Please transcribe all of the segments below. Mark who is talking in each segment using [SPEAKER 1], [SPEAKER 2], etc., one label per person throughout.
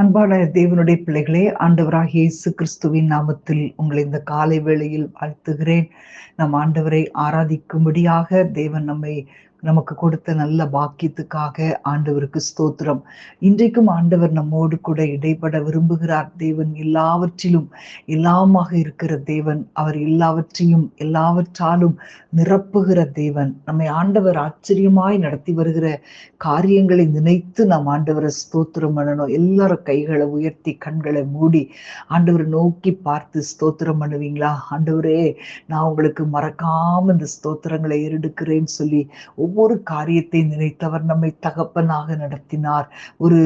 [SPEAKER 1] அன்பான தேவனுடைய பிள்ளைகளே, ஆண்டவராகிய இயேசு கிறிஸ்துவின் நாமத்தில் உங்களை இந்த காலை வேளையில் வாழ்த்துகிறேன். நம் ஆண்டவரை ஆராதிக்கும்படியாக தேவன் நமக்கு கொடுத்த நல்ல பாக்கியத்துக்காக ஆண்டவருக்கு ஸ்தோத்திரம். இன்றைக்கும் ஆண்டவர் நம்மோடு கூட இடைப்பட விரும்புகிறார். தேவன் எல்லாவற்றிலும் எல்லாமாக இருக்கிற தேவன். அவர் எல்லாவற்றையும் எல்லாவற்றாலும் நிரப்புகிற தேவன். நம்மை ஆண்டவர் ஆச்சரியமாய் நடத்தி வருகிற காரியங்களை நினைத்து நாம் ஆண்டவரை ஸ்தோத்திரம் பண்ணணும். எல்லாரும் கைகளை உயர்த்தி கண்களை மூடி ஆண்டவரை நோக்கி பார்த்து ஸ்தோத்திரம் பண்ணுவீங்களா? ஆண்டவரே, நான் உங்களுக்கு மறக்காம இந்த ஸ்தோத்திரங்களை ஏறெடுக்கிறேன்னு சொல்லி ஒவ்வொரு காரியத்தை நினைத்தவர் நம்மை தகப்பனாக நடத்தினார். ஒரு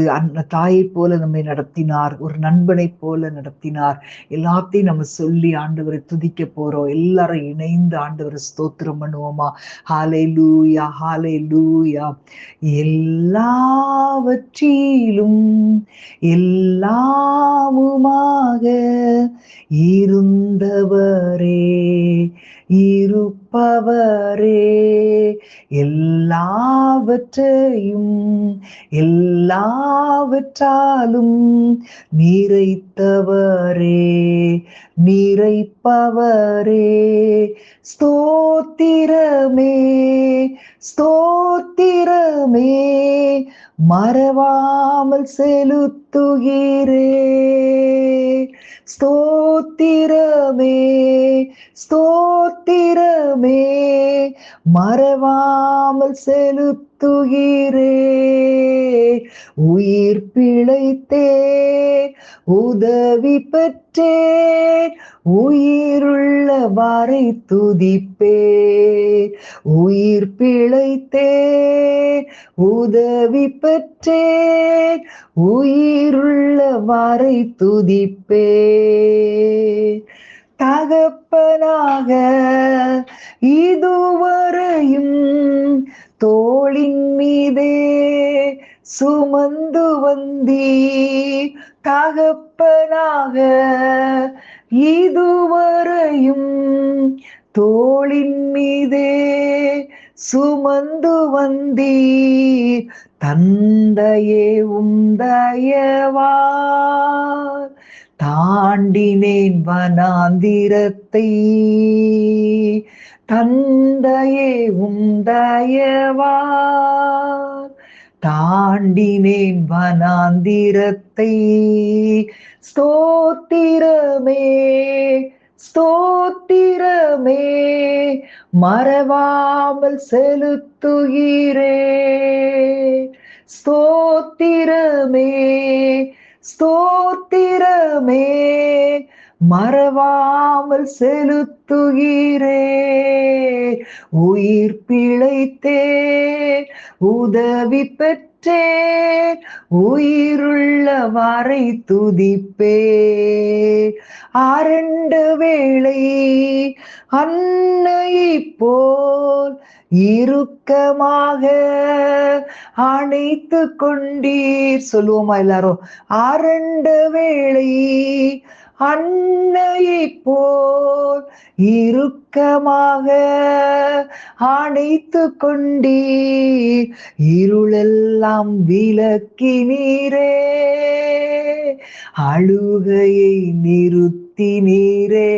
[SPEAKER 1] தாயை போல நம்மை நடத்தினார். ஒரு நண்பனை போல நடத்தினார். எல்லாத்தையும் நம்ம சொல்லி ஆண்டவரை துதிக்க போறோம். எல்லாரும் இணைந்து ஆண்டவரை ஸ்தோத்திரம் பண்ணுவோமா? ஹalleluya, ஹalleluya. எல்லாவற்றிலும் எல்லாமுமாக இருந்தவரே, இருப்பவரே, எல்லாவற்றையும் எல்லாவற்றாலும் நிறைத்தவரே, நிறைப்பவரே, ஸ்தோத்திரமே, ஸ்தோத்திரமே, மறவாமல் செலுத்துகிறே, ஸ்தோத்திரமே, ஸ்தோத்திரமே, மறவாமல் செலுத்துகிறே, உயிர் பிழைத்தே உதவி பெற்றேன், உயிருள்ள வரை துதிப்பே, உயிர் பிழைத்தே உதவி பெற்றேன், உயிருள்ள வரை துதிப்பே, தகப்பனாக இதுவரையும் தோளின் மீதே சுமந்து வந்தீ, தகப்பனாக இதுவரையும் தோளின் மீதே சுமந்து வந்தீர், தந்தையே உந்தயவார் தாண்டினேன் வனாந்திரத்தை, தந்தையே உந்தயவார் தாண்டினேன் வனாந்திரத்தை, ஸ்தோத்திரமே, ஸ்தோத்திரமே, மறவாமல் செலுத்துகிறே, ஸ்தோத்திரமே, ஸ்தோத்திரமே, மறவாமல் செலுத்துகிறே, உயிர் பிழைத்தே உதவி பெற்றேன், உயிருள்ள வரை துதிப்பே, அரண்டு வேளை அன்னையை போல் இறுக்கமாக அணைத்து கொண்டீர். சொல்லுவோமா எல்லாரும்? அரண்டு வேளை அன்னையை போல் இறுக்கமாக அணைத்து கொண்டீர், இருளெல்லாம் விலக்கினீரே, அழுகையை நிறுத்தினீரே,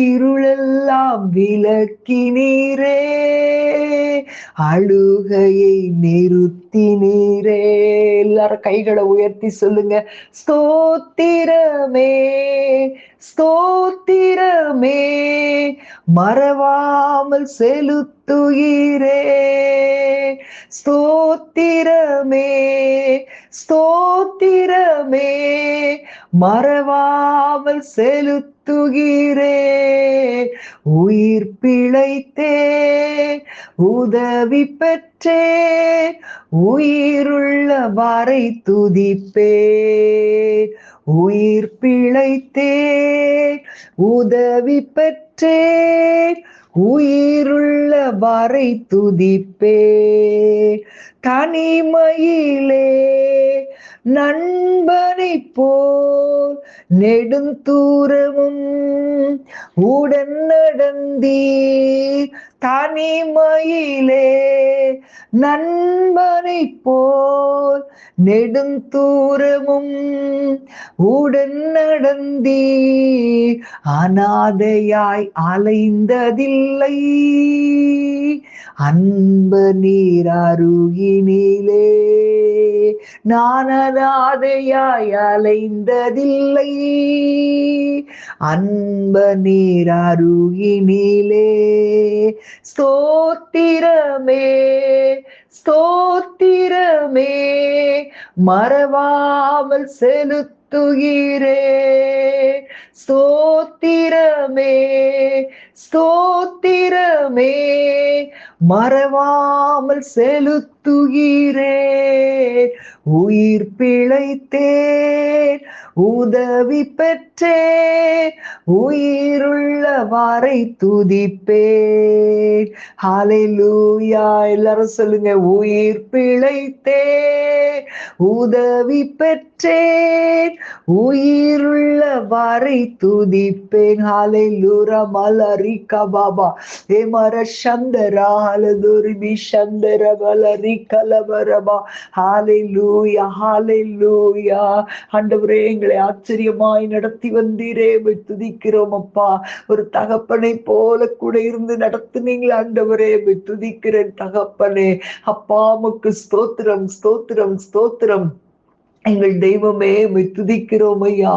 [SPEAKER 1] இருளெல்லாம் விலக்கினீரே, அழுகையை நிறுத்தினீரே. எல்லாரும் கைகளை உயர்த்தி சொல்லுங்க, ஸ்தோத்திரமே, ஸ்தோத்திரமே, மறவாமல் செலுத்துகிறே, ஸ்தோத்திரமே, ஸ்தோத்திரமே, மறவாமல் செலுத்துகிறே, உயிர் பிழைத்தே உதவி பெற்றேன், உயிருள்ள வரை துதிப்பே, உயிர் பிழைத்தே உதவி பெற்றேன், உயிருள்ள வரை துதிப்பே, தனிமையிலே நண்பனை போல் நெடுந்தூரமும் உடன் நடந்தீர், தனிமையிலே நண்பனை போல் நெடுந்தூரமும் உடன் நடந்தீர், அநாதையாய் அலைந்ததில்லை, அன்ப நீர் அருகினிலே. நான் அநாதையாய் அலைந்ததில்லை, அன்ப நீர் அருகினிலே. ஸ்தோத்திரமே ஸ்தோத்திரமே, மறவாமல் செலுத்துகிறே. ஸ்தோத்திரமே ஸ்தோத்திரமே, மறவாமல் செலுத்துகிறே. உயிர் பிழைத்தேன், உதவி பெற்றேன், உயிருள்ளவரை துதிப்பேன். ஹல்லேலூயா. எல்லாரும் சொல்லுங்க. உயிர் பிழைத்தேன், உதவி பெற்றேன், உயிருள்ளவரை துதிப்பேன். ஹல்லேலூயா. மலரிகா பாபா ஏமர சந்தரா ஹலதுரிபி சந்தர மலரி கலவரபா. ஹல்லேலூயா ஹல்லேலூயா. ஆண்டவரே, எங்களை ஆச்சரியமாய் நடத்தி வந்தீரே, துதிக்கிறோம் அப்பா. ஒரு தகப்பனை போல கூட இருந்து நடத்துனீங்களா ஆண்டவரே, துதிக்கிறேன் தகப்பனே. அப்பா, உமக்கு ஸ்தோத்திரம் ஸ்தோத்திரம் ஸ்தோத்திரம். எங்கள் தெய்வமே, துதிக்கிறோம் ஐயா.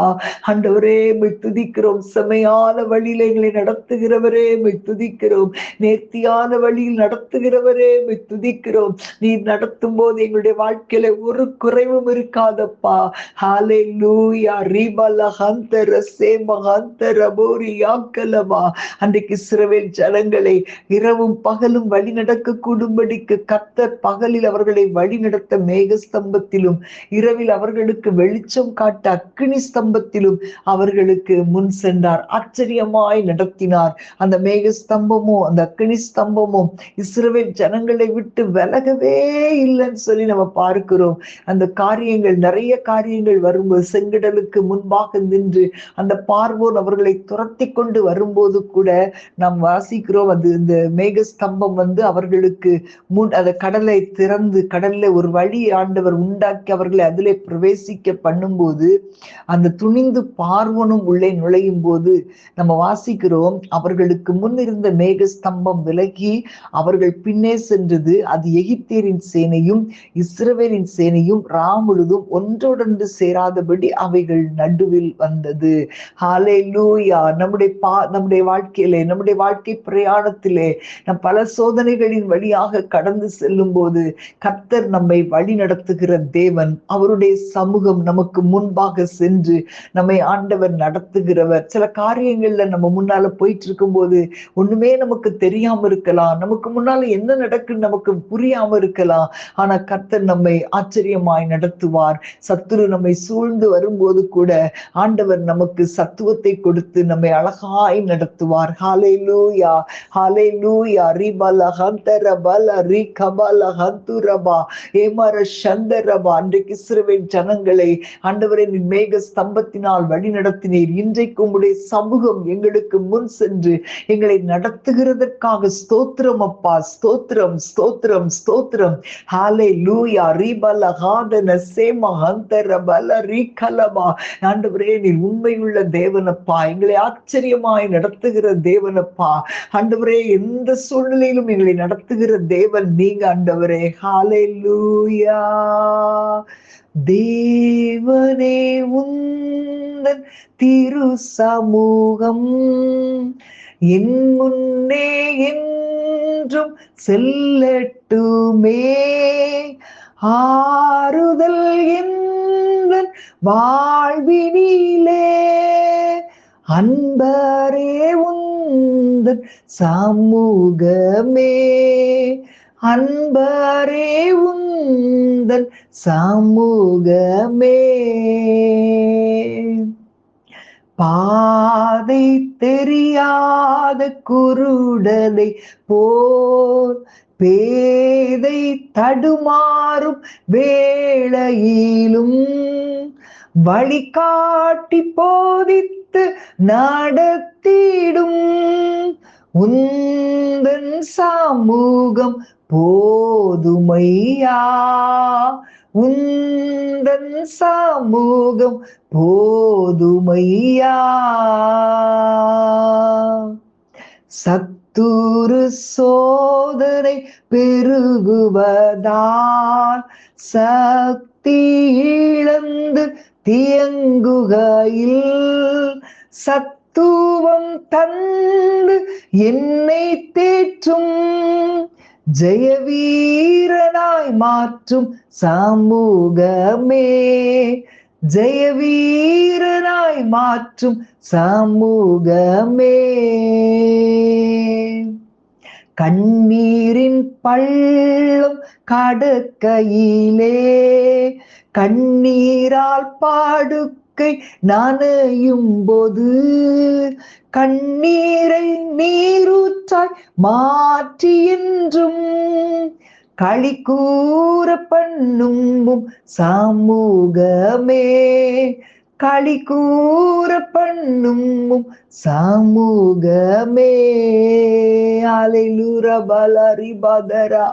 [SPEAKER 1] ஆண்டவரே, துதிக்கிறோம். செமையான வழியில எங்களை நடத்துகிறவரே, துதிக்கிறோம். நேர்த்தியான வழியில் நடத்துகிறவரே, துதிக்கிறோம். நீர் நடத்தும் போது எங்களுடைய வாழ்க்கையில ஒரு குறைவும் இருக்காதப்பா. ஹல்லேலூயா. ரிபல ஹந்தர சேம ஹந்தர போரி யாக்கலவா. அன்றைக்கு இஸ்ரவேல் ஜனங்களை இரவும் பகலும் வழி நடக்க கூடும்படிக்கு கர்த்தர் பகலில் அவர்களை வழி நடத்த மேகஸ்தம்பத்திலும், இரவில் அவர்களுக்கு வெளிச்சம் காட்ட அக்கினி ஸ்தம்பத்திலும் அவர்களுக்கு முன் சென்றார். ஆச்சரியமாய் நடத்தினார். அந்த மேக ஸ்தம்பமும் அந்த அக்கினி ஸ்தம்பமும் இஸ்ரவேல் ஜனங்களை விட்டு விலகவே இல்லைன்னு சொல்லி நம்ம பார்க்கிறோம். அந்த காரியங்கள், நிறைய காரியங்கள் வரும்போது, செங்கடலுக்கு முன்பாக நின்று அந்த பார்வோன் அவர்களை துரத்தி கொண்டு வரும்போது கூட நாம் வாசிக்கிறோம். அது இந்த மேக ஸ்தம்பம் அவர்களுக்கு முன் அந்த கடலை திறந்து, கடல்ல ஒரு வழி ஆண்டவர் உண்டாக்கி அவர்களை அதிலே பிரவேசிக்க பண்ணும்போது, அந்த துணிந்து பார்வனும் உள்ளே நுழையும் போது நம்ம வாசிக்கிறோம், அவர்களுக்கு முன் இருந்த மேக ஸ்தம்பம் விலகி அவர்கள் பின்னே சென்றது. அது எகிப்தியரின் சேனையும் இஸ்ரவேலின் சேனையும் முழுதும் ஒன்றோடொன்று சேராதபடி அவைகள் நடுவில் வந்தது. ஹல்லேலூயா. நம்முடைய வாழ்க்கையிலே, நம்முடைய வாழ்க்கை பிரயாணத்திலே நம் பல சோதனைகளின் வழியாக கடந்து செல்லும் போது கர்த்தர் நம்மை வழி நடத்துகிற தேவன். அவருடைய சமூகம் நமக்கு முன்பாக சென்று நம்மை ஆண்டவர் நடத்துகிறவர். சில காரியங்கள்ல நம்ம முன்னால போயிட்டு இருக்கும் போது ஒண்ணுமே நமக்கு தெரியாம இருக்கலாம், நமக்கு முன்னால என்ன நடக்குன்னு நமக்கு புரியாம இருக்கலாம். ஆனா கர்த்தர் நம்மை ஆச்சரியமாய் நடத்துவார். சத்துரு நம்மை சூழ்ந்து வரும்போது கூட ஆண்டவர் நமக்கு சத்துவத்தை கொடுத்து நம்மை அழகாய் நடத்துவார். ஹல்லேலூயா ஹல்லேலூயா. ரிபல ஹந்தர பல ரி கபல ஹந்துரபா ஏமர சந்தரபா. அன்றைக்கு இஸ்ரவேல் ஜனங்களை ஆண்டவரே மேக ஸ்தம்பத்தினால் வழி நடத்தினீர். இன்றைக்கு உம்முடைய சமூகம் எங்களுக்கு முன் சென்று எங்களை நடத்துகிறதற்காக ஸ்தோத்திரம் அப்பா. ஸ்தோத்திரம் ஸ்தோத்திரம் ஸ்தோத்திரம். ஹல்லேலூயா. ரிபல ஹாதன சேம ஹந்தர பல ரி கலபா. ஆண்டவரே, நீர் உண்மையுள்ள தேவனப்பா, எங்களை ஆச்சரியமாய் நடத்துகிற தேவனப்பா. ஆண்டவரே, எந்த சூழ்நிலையிலும் எங்களை நடத்துகிற தேவன் நீங்க ஆண்டவரே. ஹல்லேலூயா. தேவனே, உந்தன் திரு சமூகம் என் முன்னே என்றும் செல்லட்டுமே. ஆறுதல் எந்தன் வாழ்வினிலே அன்பரே உந்தன் சமூகமே. அன்பரே உந்தன் சமூகமே. பாதை தெரியாத குருடனை போல் பேதை தடுமாறும் வேளையிலும் வழிகாட்டி போதித்து நடத்திடும் உந்தன் சமூகம் போதுமையா. உந்தன் சமூகம் போதுமையா. சத்துரு சோதனை பெருகுவதால் சக்தி இழந்து தியங்குகையில் சத்துவம் தந்து என்னை தேற்றும் ஜெயவீரனாய் மாற்றும் சமூகமே, ஜெயவீரனாய் மாற்றும் சமூகமே. கண்ணீரின் பள்ளம் கடக்கையிலே கண்ணீரால் பாடுக்கை நனையும் போது கண்ணீரை நீரூற்றாய் மாற்றி என்றும் களி கூற பண்ணும் சமூகமே, களி கூற பண்ணும் சமூகமே. அல்லேலூயா பலரி பதரா.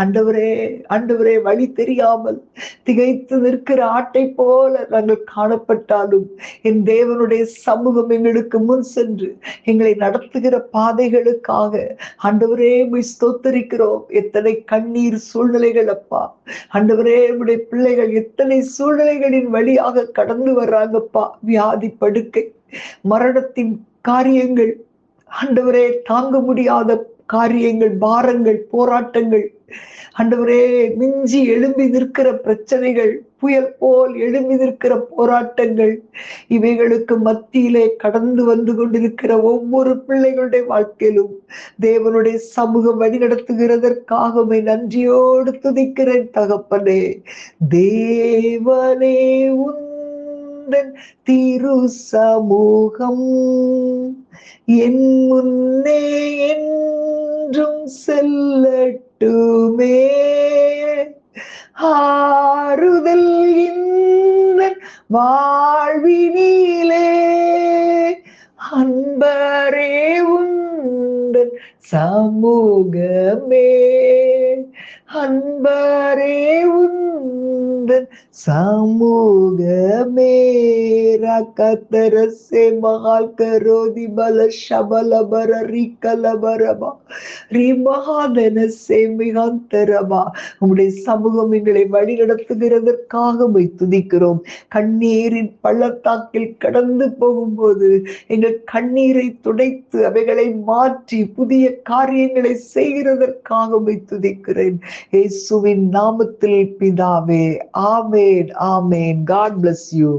[SPEAKER 1] ஆண்டவரே, ஆண்டவரே, வழி தெரியாமல் திகைத்து நிற்கிற ஆட்டை போல நாங்கள் காணப்பட்டாலும் என் தேவனுடைய சமூகம் எங்களுக்கு முன் சென்று எங்களை நடத்துகிற பாதைகளுக்காக ஆண்டவரே ஸ்தோத்தரிக்கிறோம். எத்தனை கண்ணீர் சூழ்நிலைகள் அப்பா, ஆண்டவரே, உடைய பிள்ளைகள் எத்தனை சூழ்நிலைகளின் வழியாக கடந்து வர்றாங்கப்பா. வியாதி படுக்கை, மரணத்தின் காரியங்கள், ஆண்டவரே, தாங்க முடியாத காரியங்கள், பாரங்கள், போராட்டங்கள், ஆண்டவரே, மிஞ்சி எழும்பி நிற்கிற பிரச்சனைகள், புயல் போல் எழும்பி நிற்கிற போராட்டங்கள், இவைகளுக்கு மத்தியிலே கடந்து வந்து கொண்டிருக்கிற ஒவ்வொரு பிள்ளைகளுடைய வாழ்க்கையிலும் தேவனுடைய சமூகம் வழிநடத்துகிறதற்காக நன்றியோடு துதிக்கிறேன் தகப்பனே. தேவனே, உந்தன் திரு சமூகம் என் முன்னே என்றும் செல்லட்டுமே. ஆறுதல் இந்த வாழ்வினிலே அன்பரே உந்தன் சமூகமே, அன்பரே உந்தன் சமூகமே. ரகதரசே மகால் கரோதி பல ஷபல பர ரிக்கல பரபா ரிமஹாதனசே மிகாந்தரபா. உம்முடைய சமூகம் எங்களை வழி நடத்துகிறதற்காக துதிக்கிறோம். கண்ணீரின் பள்ளத்தாக்கில் கடந்து போகும்போது எங்கள் கண்ணீரை துடைத்து அவைகளை மாற்றி புதிய காரியங்களை செய்கிறதற்காக துதிக்கிறேன். இயேசுவின் நாமத்தில் பிதாவே, ஆமென், ஆமென். God bless you.